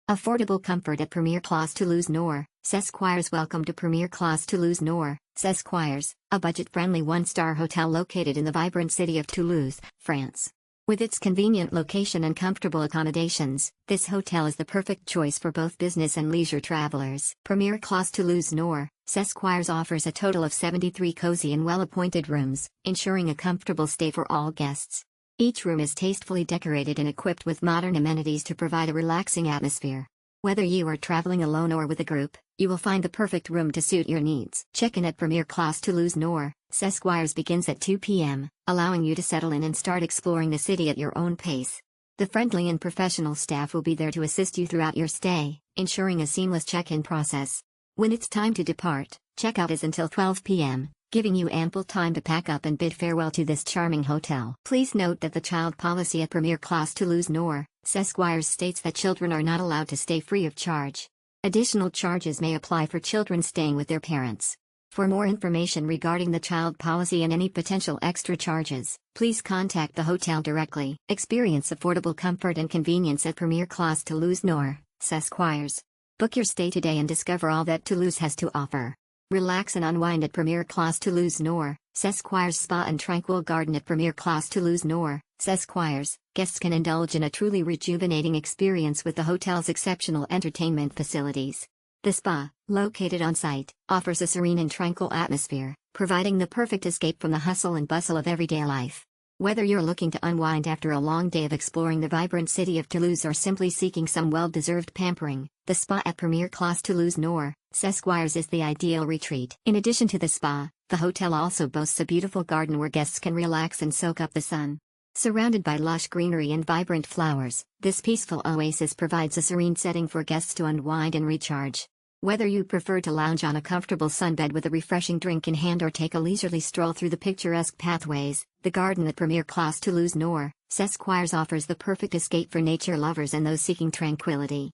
Affordable comfort at Premiere Classe Toulouse Nord. SesquiresWelcome to Premiere Classe Toulouse Nord. Sesquires, a budget-friendly one-star hotel located in the vibrant city of Toulouse, France. With its convenient location and comfortable accommodations, this hotel is the perfect choice for both business and leisure travelers. Premiere Classe Toulouse Nord. Sesquires offers a total of 73 cozy and well-appointed rooms, ensuring a comfortable stay for all guests. Each room is tastefully decorated and equipped with modern amenities to provide a relaxing atmosphere. Whether you are traveling alone or with a group, you will find the perfect room to suit your needs. Check-in at Premiere Classe Toulouse Nord. Sesquires begins at 2 p.m., allowing you to settle in and start exploring the city at your own pace. The friendly and professional staff will be there to assist you throughout your stay, ensuring a seamless check-in process. When it's time to depart, checkout is until 12 p.m., giving you ample time to pack up and bid farewell to this charming hotel. Please note that the child policy at Premiere Classe Toulouse Nord, Sesquires states that children are not allowed to stay free of charge. Additional charges may apply for children staying with their parents. For more information regarding the child policy and any potential extra charges, please contact the hotel directly. Experience affordable comfort and convenience at Premiere Classe Toulouse Nord, Sesquires. Book your stay today and discover all that Toulouse has to offer. Relax and unwind at Premiere Classe Toulouse Nord. Sesquires Spa and Tranquil Garden at Premiere Classe Toulouse Nord. Sesquires, guests can indulge in a truly rejuvenating experience with the hotel's exceptional entertainment facilities. The spa, located on site, offers a serene and tranquil atmosphere, providing the perfect escape from the hustle and bustle of everyday life. Whether you're looking to unwind after a long day of exploring the vibrant city of Toulouse or simply seeking some well-deserved pampering, the spa at Premiere Classe Toulouse Nord, Sesquires is the ideal retreat. In addition to the spa, the hotel also boasts a beautiful garden where guests can relax and soak up the sun. Surrounded by lush greenery and vibrant flowers, this peaceful oasis provides a serene setting for guests to unwind and recharge. Whether you prefer to lounge on a comfortable sunbed with a refreshing drink in hand or take a leisurely stroll through the picturesque pathways, the garden at Premiere Classe Toulouse Nord, Sesquires offers the perfect escape for nature lovers and those seeking tranquility.